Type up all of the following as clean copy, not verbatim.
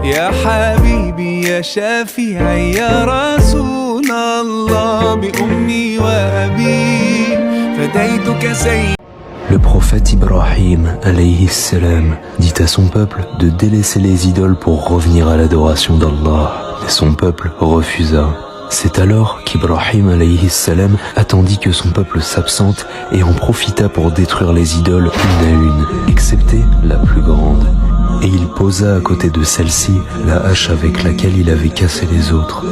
يا حبيبي يا شافعي يا رسول الله بأمي وأبي فديتك سيدي. Le prophète Ibrahim alayhi salam dit à son peuple de délaisser les idoles pour revenir à l'adoration d'Allah. Et son peuple refusa. C'est alors qu'Ibrahim alayhi salam attendit que son peuple s'absente et en profita pour détruire les idoles une à une, excepté la plus grande. Et il posa à côté de celle-ci la hache avec laquelle il avait cassé les autres,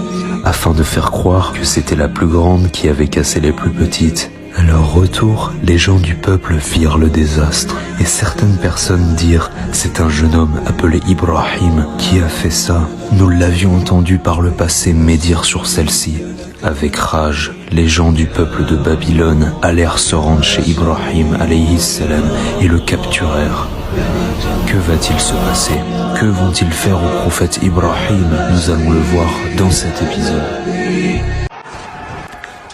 afin de faire croire que c'était la plus grande qui avait cassé les plus petites. À leur retour, les gens du peuple virent le désastre et certaines personnes dirent « C'est un jeune homme appelé Ibrahim qui a fait ça. Nous l'avions entendu par le passé médire sur celle-ci. » Avec rage, les gens du peuple de Babylone allèrent se rendre chez Ibrahim alayhi salam et le capturèrent. Que va-t-il se passer? Que vont-ils faire au prophète Ibrahim? Nous allons le voir dans cet épisode.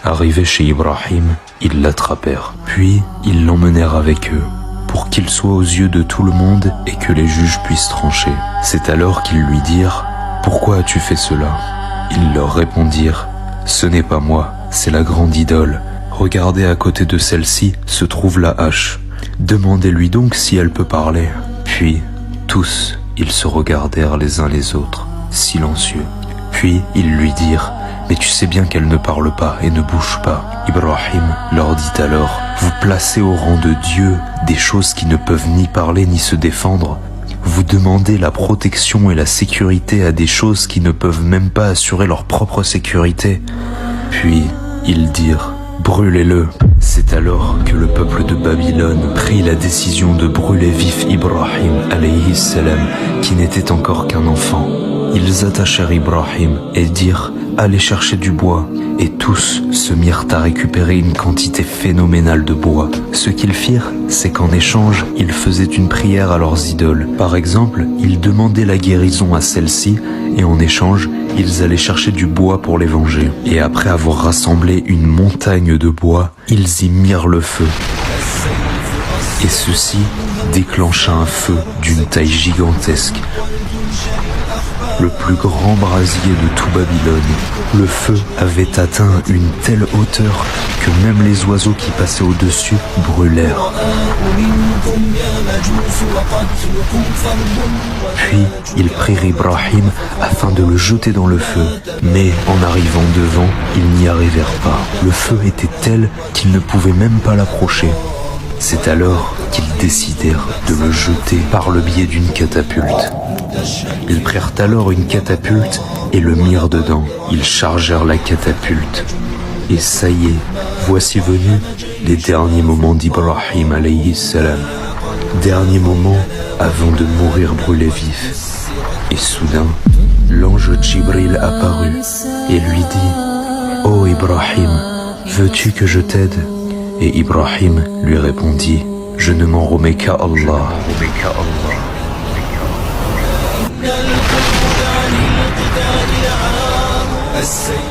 Arrivés chez Ibrahim, ils l'attrapèrent, puis ils l'emmenèrent avec eux, pour qu'il soit aux yeux de tout le monde et que les juges puissent trancher. C'est alors qu'ils lui dirent « Pourquoi as-tu fait cela ?» Ils leur répondirent « Ce n'est pas moi, c'est la grande idole. Regardez à côté de celle-ci se trouve la hache. Demandez-lui donc si elle peut parler. » Puis, tous, ils se regardèrent les uns les autres, silencieux. Puis ils lui dirent « Mais tu sais bien qu'elle ne parle pas et ne bouge pas. » Ibrahim leur dit alors « Vous placez au rang de Dieu des choses qui ne peuvent ni parler ni se défendre. Vous demandez la protection et la sécurité à des choses qui ne peuvent même pas assurer leur propre sécurité. » Puis ils dirent « Brûlez-le !» C'est alors que le peuple de Babylone prit la décision de brûler vif Ibrahim alayhi salam, qui n'était encore qu'un enfant. Ils attachèrent Ibrahim et dirent « Allez chercher du bois !» Et tous se mirent à récupérer une quantité phénoménale de bois. Ce qu'ils firent, c'est qu'en échange, ils faisaient une prière à leurs idoles. Par exemple, ils demandaient la guérison à celle-ci et en échange, ils allaient chercher du bois pour les venger. Et après avoir rassemblé une montagne de bois, ils y mirent le feu. Et ceci déclencha un feu d'une taille gigantesque. Le plus grand brasier de tout Babylone. Le feu avait atteint une telle hauteur que même les oiseaux qui passaient au-dessus brûlèrent. Puis ils prirent Ibrahim afin de le jeter dans le feu. Mais en arrivant devant, ils n'y arrivèrent pas. Le feu était tel qu'ils ne pouvaient même pas l'approcher. C'est alors qu'ils décidèrent de le jeter par le biais d'une catapulte. Ils prirent alors une catapulte et le mirent dedans. Ils chargèrent la catapulte. Et ça y est, voici venus les derniers moments d'Ibrahim alayhi salam. Derniers moments avant de mourir brûlé vif. Et soudain, l'ange Jibril apparut et lui dit « Oh Ibrahim, veux-tu que je t'aide ?» Et Ibrahim lui répondit « Je ne m'en remets qu'à Allah. »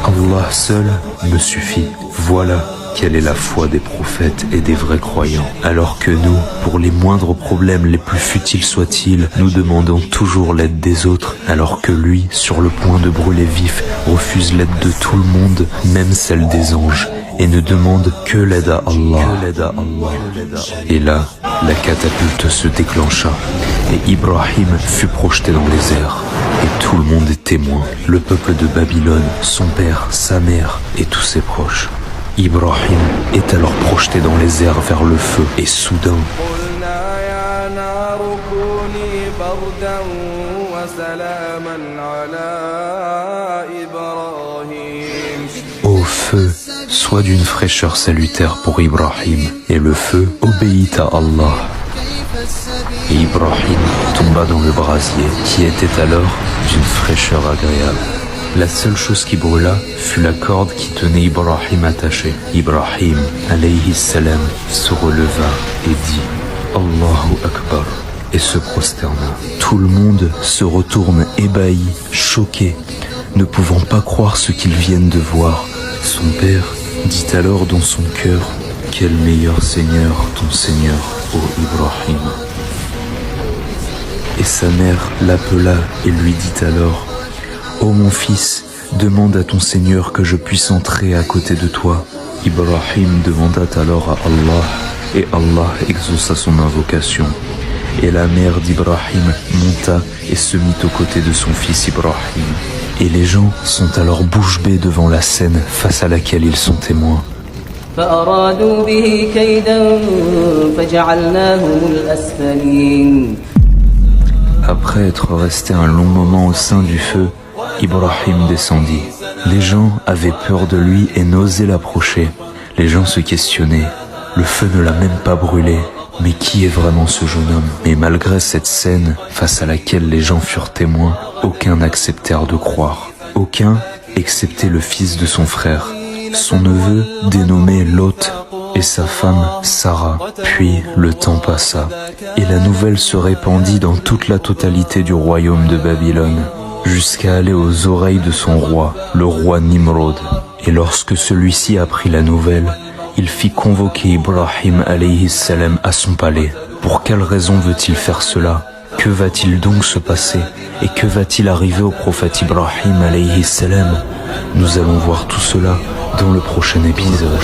Allah seul me suffit. Voilà quelle est la foi des prophètes et des vrais croyants. Alors que nous, pour les moindres problèmes les plus futiles soient-ils, nous demandons toujours l'aide des autres, alors que lui, sur le point de brûler vif, refuse l'aide de tout le monde, même celle des anges, et ne demande que l'aide à Allah. Et là, la catapulte se déclencha, et Ibrahim fut projeté dans les airs. Et tout le monde est témoin, le peuple de Babylone, son père, sa mère et tous ses proches. Ibrahim est alors projeté dans les airs vers le feu, et soudain, ô feu, sois d'une fraîcheur salutaire pour Ibrahim, et le feu obéit à Allah. Et Ibrahim tomba dans le brasier, qui était alors d'une fraîcheur agréable. La seule chose qui brûla fut la corde qui tenait Ibrahim attaché. Ibrahim, alayhi salam, se releva et dit « Allahu Akbar » et se prosterna. Tout le monde se retourne ébahi, choqué, ne pouvant pas croire ce qu'ils viennent de voir. Son père dit alors dans son cœur « Quel meilleur Seigneur ton Seigneur, ô Ibrahim !» Et sa mère l'appela et lui dit alors: Ô mon fils, demande à ton Seigneur que je puisse entrer à côté de toi. Ibrahim demanda alors à Allah, et Allah exauça son invocation. Et la mère d'Ibrahim monta et se mit aux côtés de son fils Ibrahim. Et les gens sont alors bouche bée devant la scène face à laquelle ils sont témoins. فأرادوا به كيدا فجعلناهم الأسفلين. Après être resté un long moment au sein du feu, Ibrahim descendit. Les gens avaient peur de lui et n'osaient l'approcher. Les gens se questionnaient. Le feu ne l'a même pas brûlé. Mais qui est vraiment ce jeune homme? Mais malgré cette scène, face à laquelle les gens furent témoins, aucun n'acceptèrent de croire. Aucun, excepté le fils de son frère, son neveu dénommé Lot, et sa femme Sarah. Puis le temps passa, et la nouvelle se répandit dans toute la totalité du royaume de Babylone, jusqu'à aller aux oreilles de son roi, le roi Nimrod. Et lorsque celui-ci apprit la nouvelle, il fit convoquer Ibrahim alayhi salam à son palais. Pour quelle raison veut-il faire cela? Que va-t-il donc se passer? Et que va-t-il arriver au prophète Ibrahim alayhi salam? Nous allons voir tout cela dans le prochain épisode.